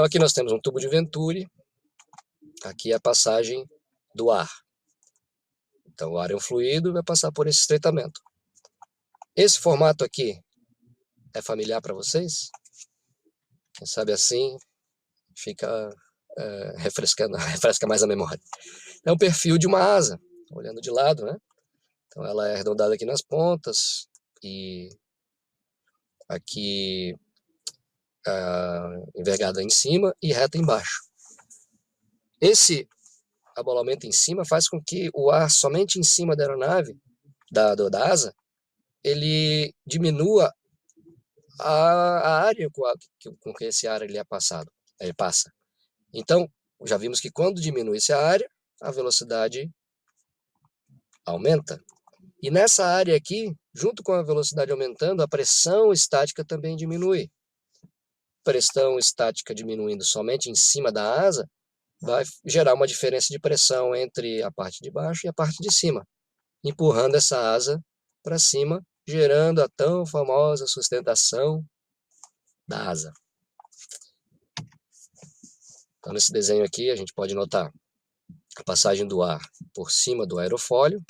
aqui nós temos um tubo de Venturi, aqui é a passagem do ar. Então o ar é um fluido e vai passar por esse estreitamento. Esse formato aqui é familiar para vocês? Quem sabe assim fica refresca mais a memória. É o perfil de uma asa, olhando de lado, né? Então ela é arredondada aqui nas pontas e aqui envergada em cima e reta embaixo. Esse abolamento em cima faz com que o ar somente em cima da aeronave, da asa, ele diminua a área com que esse ar ele passa. Então, já vimos que quando diminui-se a área, a velocidade aumenta. E nessa área aqui, junto com a velocidade aumentando, a pressão estática também diminui. Pressão estática diminuindo somente em cima da asa, vai gerar uma diferença de pressão entre a parte de baixo e a parte de cima, empurrando essa asa para cima, gerando a tão famosa sustentação da asa. Então, nesse desenho aqui, a gente pode notar a passagem do ar por cima do aerofólio.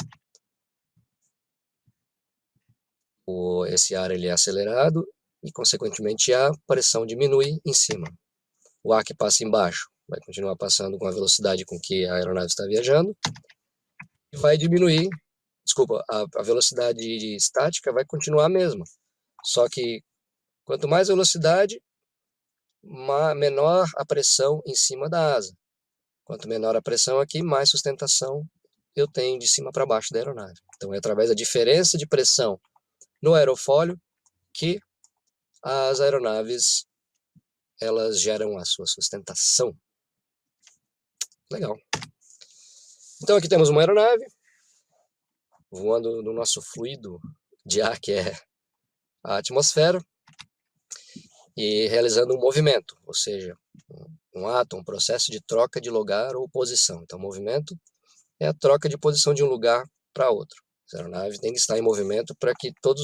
Esse ar ele é acelerado e, consequentemente, a pressão diminui em cima. O ar que passa embaixo vai continuar passando com a velocidade com que a aeronave está viajando e vai diminuir, a velocidade estática vai continuar a mesma. Só que quanto mais velocidade, menor a pressão em cima da asa. Quanto menor a pressão aqui, mais sustentação eu tenho de cima para baixo da aeronave. Então é através da diferença de pressão no aerofólio que as aeronaves elas geram a sua sustentação. Legal. Então aqui temos uma aeronave voando no nosso fluido de ar, que é a atmosfera, e realizando um movimento, ou seja, um ato, um processo de troca de lugar ou posição. Então, movimento é a troca de posição de um lugar para outro. A aeronave tem que estar em movimento para que todas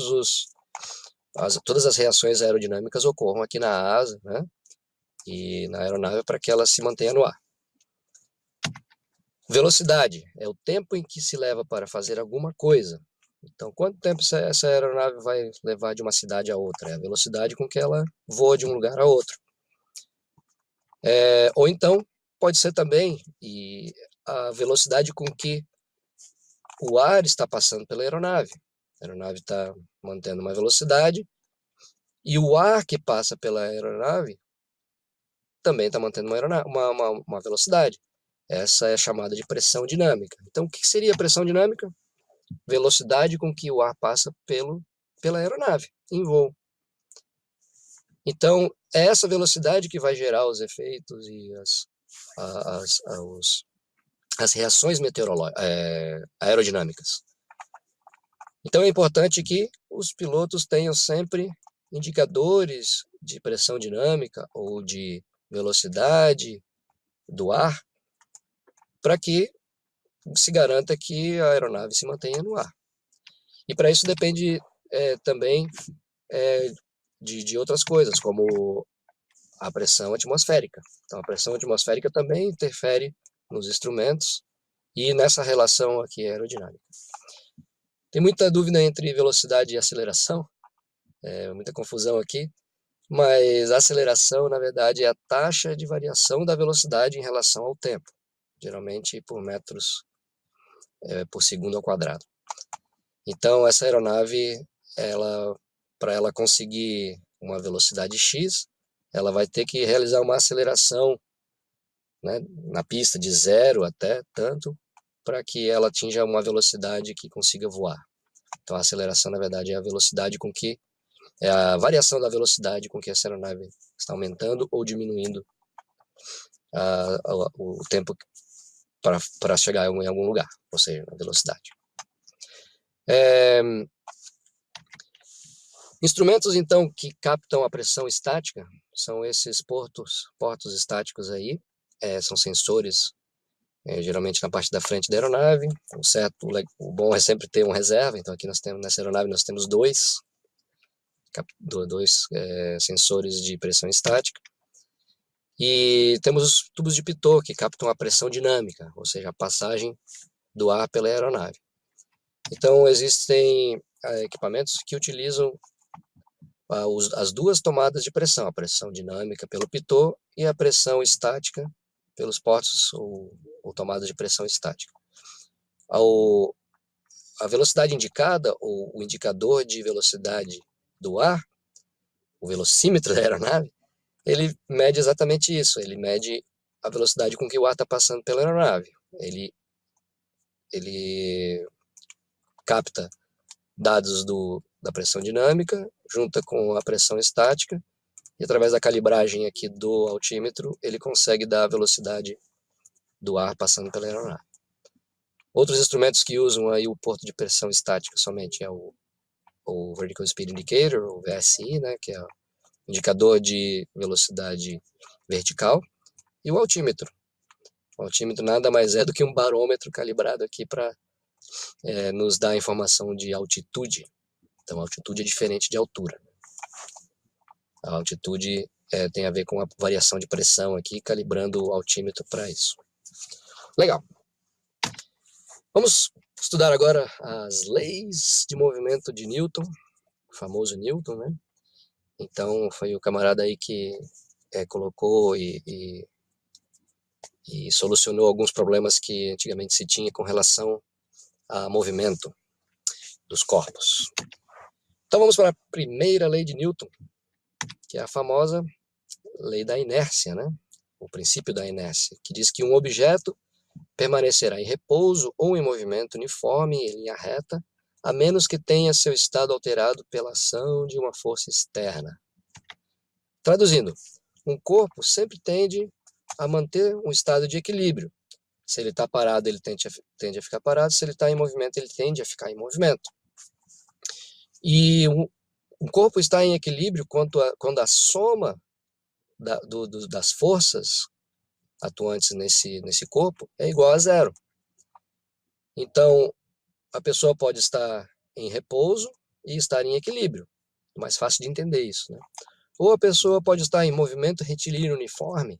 as reações aerodinâmicas ocorram aqui na asa, né? E na aeronave para que ela se mantenha no ar. Velocidade é o tempo em que se leva para fazer alguma coisa. Então, quanto tempo essa aeronave vai levar de uma cidade a outra? É a velocidade com que ela voa de um lugar a outro. Ou então, pode ser também a velocidade com que o ar está passando pela aeronave. A aeronave está mantendo uma velocidade e o ar que passa pela aeronave também está mantendo uma velocidade. Essa é chamada de pressão dinâmica. Então, o que seria a pressão dinâmica? Velocidade com que o ar passa pela aeronave em voo. Então, é essa velocidade que vai gerar os efeitos e as reações aerodinâmicas. Então, é importante que os pilotos tenham sempre indicadores de pressão dinâmica ou de velocidade do ar, para que se garanta que a aeronave se mantenha no ar. E para isso depende também de outras coisas, como a pressão atmosférica. Então, a pressão atmosférica também interfere nos instrumentos e nessa relação aqui aerodinâmica. Tem muita dúvida entre velocidade e aceleração, muita confusão aqui, mas a aceleração, na verdade, é a taxa de variação da velocidade em relação ao tempo, geralmente por metros por segundo ao quadrado. Então, essa aeronave, para ela conseguir uma velocidade X, ela vai ter que realizar uma aceleração, né, na pista de 0 até tanto, para que ela atinja uma velocidade que consiga voar. Então, a aceleração, na verdade, é a velocidade com que é a variação da velocidade com que essa aeronave está aumentando ou diminuindo o tempo para chegar em algum lugar, ou seja, a velocidade. Instrumentos, então, que captam a pressão estática são esses portos estáticos aí, são sensores, geralmente na parte da frente da aeronave. O bom é sempre ter um reserva, então aqui nessa aeronave nós temos dois sensores de pressão estática. E temos os tubos de Pitot, que captam a pressão dinâmica, ou seja, a passagem do ar pela aeronave. Então, existem equipamentos que utilizam as duas tomadas de pressão, a pressão dinâmica pelo pitot e a pressão estática pelos portos ou tomadas de pressão estática. A velocidade indicada, ou o indicador de velocidade do ar, o velocímetro da aeronave, ele mede exatamente isso, ele mede a velocidade com que o ar está passando pela aeronave. Ele capta dados da pressão dinâmica, junta com a pressão estática, e através da calibragem aqui do altímetro, ele consegue dar a velocidade do ar passando pela aeronave. Outros instrumentos que usam aí o porto de pressão estática somente é o Vertical Speed Indicator, o VSI, né, que é o indicador de velocidade vertical, e o altímetro. O altímetro nada mais é do que um barômetro calibrado aqui para nos dar a informação de altitude. Então, altitude é diferente de altura. A altitude tem a ver com a variação de pressão aqui, calibrando o altímetro para isso. Legal. Vamos estudar agora as leis de movimento de Newton, o famoso Newton, né? Então, foi o camarada aí que colocou e solucionou alguns problemas que antigamente se tinha com relação a movimento dos corpos. Então, vamos para a primeira lei de Newton, que é a famosa lei da inércia, né? O princípio da inércia, que diz que um objeto permanecerá em repouso ou em movimento uniforme em linha reta, a menos que tenha seu estado alterado pela ação de uma força externa. Traduzindo, um corpo sempre tende a manter um estado de equilíbrio. Se ele está parado, ele tende a ficar parado. Se ele está em movimento, ele tende a ficar em movimento. E o corpo está em equilíbrio quando a soma das forças atuantes nesse corpo é igual a zero. Então, a pessoa pode estar em repouso e estar em equilíbrio. É mais fácil de entender isso, né? Ou a pessoa pode estar em movimento retilíneo uniforme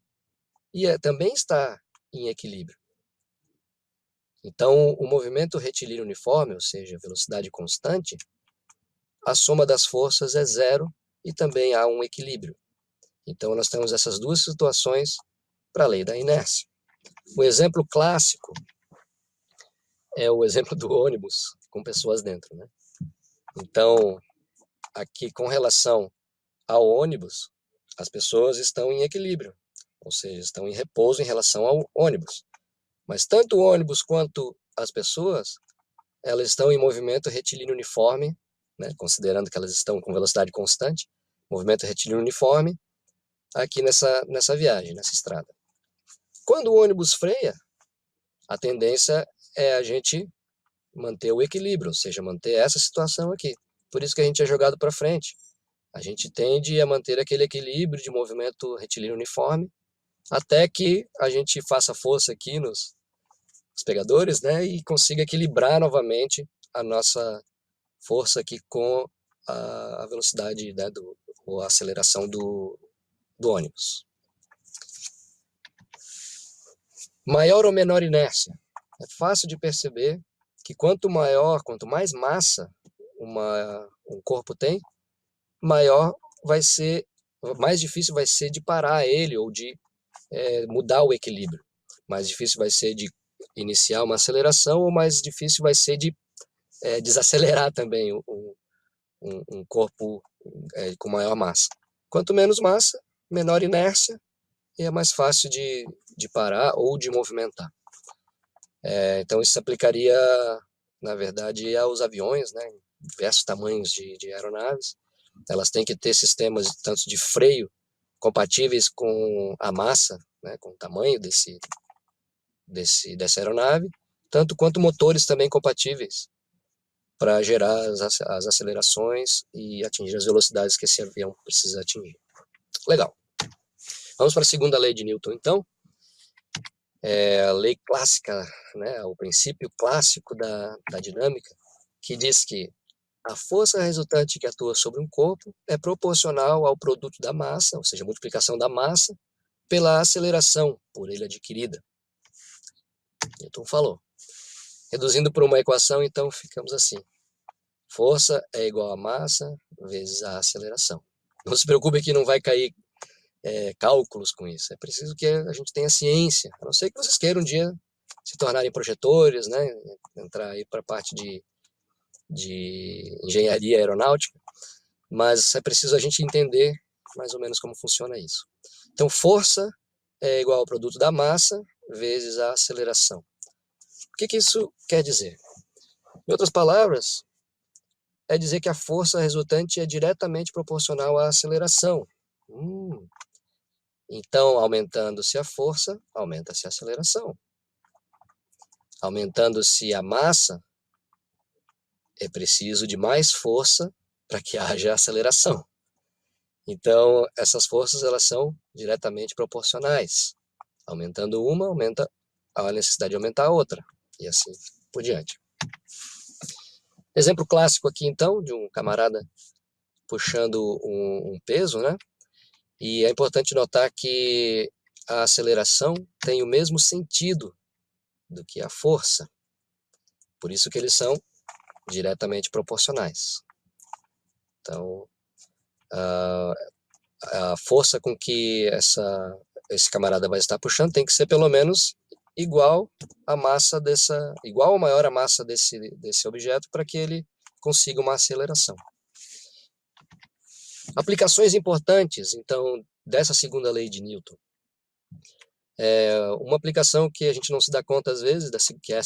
e também estar em equilíbrio. Então, o movimento retilíneo uniforme, ou seja, velocidade constante, a soma das forças é zero e também há um equilíbrio. Então, nós temos essas duas situações para a lei da inércia. O exemplo clássico é o exemplo do ônibus com pessoas dentro, né? Então, aqui com relação ao ônibus, as pessoas estão em equilíbrio, ou seja, estão em repouso em relação ao ônibus. Mas tanto o ônibus quanto as pessoas, elas estão em movimento retilíneo uniforme, né, considerando que elas estão com velocidade constante, movimento retilíneo uniforme, aqui nessa viagem, nessa estrada. Quando o ônibus freia, a tendência é a gente manter o equilíbrio, ou seja, manter essa situação aqui. Por isso que a gente é jogado para frente. A gente tende a manter aquele equilíbrio de movimento retilíneo uniforme, até que a gente faça força aqui nos pegadores, né, e consiga equilibrar novamente a nossa força aqui com a velocidade, né, ou a aceleração do ônibus. Maior ou menor inércia? É fácil de perceber que quanto mais massa um corpo tem, mais difícil vai ser de parar ele ou de mudar o equilíbrio. Mais difícil vai ser de iniciar uma aceleração ou mais difícil vai ser de desacelerar também um corpo com maior massa. Quanto menos massa, menor inércia, e é mais fácil de parar ou de movimentar. Então isso se aplicaria, na verdade, aos aviões, né? Diversos tamanhos de aeronaves. Elas têm que ter sistemas tanto de freio compatíveis com a massa, né? Com o tamanho dessa aeronave, tanto quanto motores também compatíveis para gerar as acelerações e atingir as velocidades que esse avião precisa atingir. Legal. Vamos para a segunda lei de Newton, então. A lei clássica, né, o princípio clássico da dinâmica, que diz que a força resultante que atua sobre um corpo é proporcional ao produto da massa, ou seja, a multiplicação da massa pela aceleração por ele adquirida. Newton falou. Reduzindo por uma equação, então, ficamos assim. Força é igual a massa vezes a aceleração. Não se preocupe que não vai cair cálculos com isso. É preciso que a gente tenha ciência. A não ser que vocês queiram um dia se tornarem projetores, né? Entrar aí para a parte de engenharia aeronáutica. Mas é preciso a gente entender mais ou menos como funciona isso. Então, força é igual ao produto da massa vezes a aceleração. O que isso quer dizer? Em outras palavras, é dizer que a força resultante é diretamente proporcional à aceleração. Então, aumentando-se a força, aumenta-se a aceleração. Aumentando-se a massa, é preciso de mais força para que haja aceleração. Então, essas forças elas são diretamente proporcionais. Aumentando uma, aumenta a necessidade de aumentar a outra, e assim por diante. Exemplo clássico aqui, então, de um camarada puxando um peso, né? E é importante notar que a aceleração tem o mesmo sentido do que a força. Por isso que eles são diretamente proporcionais. Então, a força com que esse camarada vai estar puxando tem que ser pelo menos igual à massa igual ou maior a massa desse objeto para que ele consiga uma aceleração. Aplicações importantes, então, dessa segunda lei de Newton. Uma aplicação que a gente não se dá conta às vezes, que é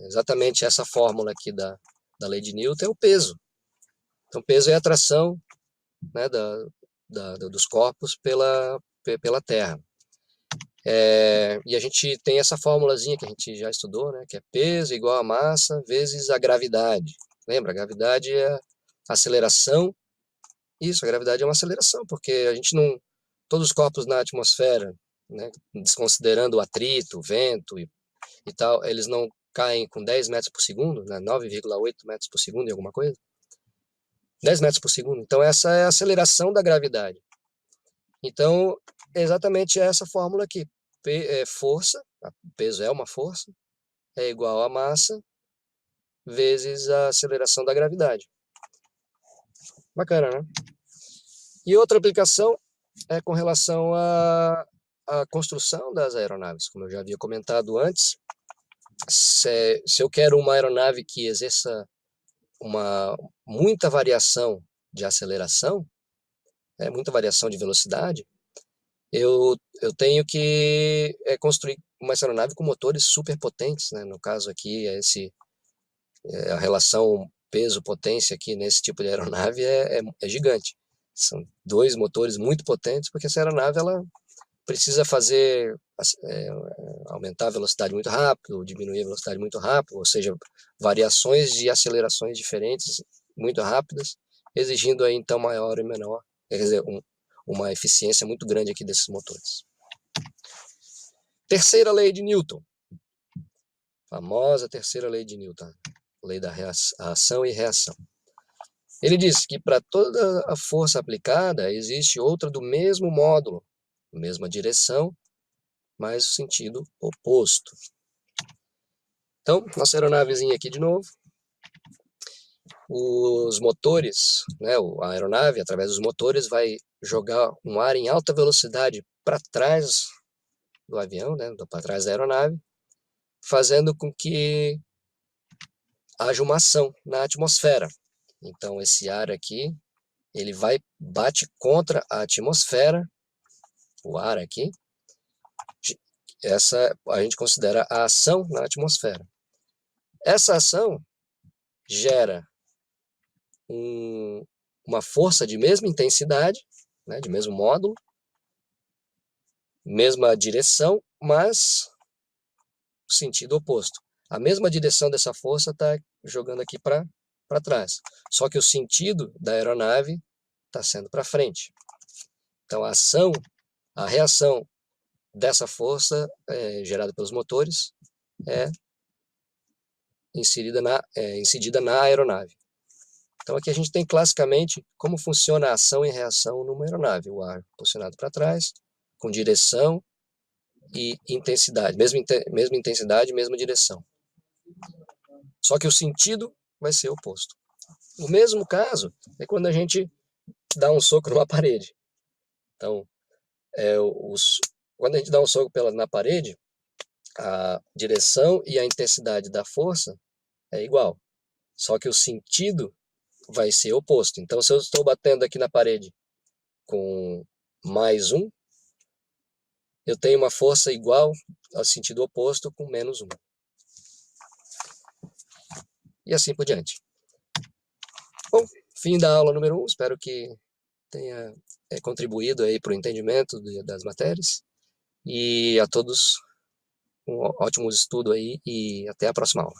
exatamente essa fórmula aqui da lei de Newton, é o peso. Então, peso é a atração, né, dos corpos pela Terra. E a gente tem essa formulazinha que a gente já estudou, né, que é peso igual a massa vezes a gravidade. Lembra, a gravidade é a aceleração. Isso, a gravidade é uma aceleração, porque a gente não... Todos os corpos na atmosfera, né, desconsiderando o atrito, o vento e tal, eles não caem com 10 metros por segundo, né, 9,8 metros por segundo e alguma coisa. 10 metros por segundo. Então, essa é a aceleração da gravidade. Então, é exatamente essa fórmula aqui. Força, peso é uma força, é igual a massa vezes a aceleração da gravidade. Bacana, né? E outra aplicação é com relação à construção das aeronaves. Como eu já havia comentado antes, se eu quero uma aeronave que exerça muita variação de aceleração, muita variação de velocidade, eu tenho que construir uma aeronave com motores super potentes, né? No caso aqui, a relação peso-potência aqui nesse tipo de aeronave é gigante. São 2 motores muito potentes, porque essa aeronave ela precisa aumentar a velocidade muito rápido, diminuir a velocidade muito rápido, ou seja, variações de acelerações diferentes, muito rápidas, exigindo aí então maior e menor, quer dizer, uma eficiência muito grande aqui desses motores. Terceira lei de Newton, famosa terceira lei de Newton, lei da ação e reação. Ele diz que para toda a força aplicada existe outra do mesmo módulo, mesma direção, mas sentido oposto. Então, nossa aeronavezinha aqui de novo. Os motores, né, a aeronave, através dos motores, vai jogar um ar em alta velocidade para trás do avião, né, para trás da aeronave, fazendo com que haja uma ação na atmosfera. Então, esse ar aqui, ele bate contra a atmosfera, o ar aqui. Essa a gente considera a ação na atmosfera. Essa ação gera uma força de mesma intensidade, né, de mesmo módulo, mesma direção, mas o sentido oposto. A mesma direção dessa força está jogando aqui para trás, só que o sentido da aeronave está sendo para frente. Então a reação dessa força gerada pelos motores é incidida na aeronave. Então aqui a gente tem classicamente como funciona a ação e reação numa aeronave. O ar posicionado para trás, com direção e intensidade, mesma intensidade, mesma direção. Só que o sentido vai ser oposto. O mesmo caso é quando a gente dá um soco numa parede. Então, quando a gente dá um soco na parede, a direção e a intensidade da força é igual. Só que o sentido vai ser oposto. Então, se eu estou batendo aqui na parede com +1, eu tenho uma força igual ao sentido oposto com -1. E assim por diante. Bom, fim da aula número 1. Espero que tenha contribuído aí para o entendimento das matérias. E a todos um ótimo estudo aí e até a próxima aula.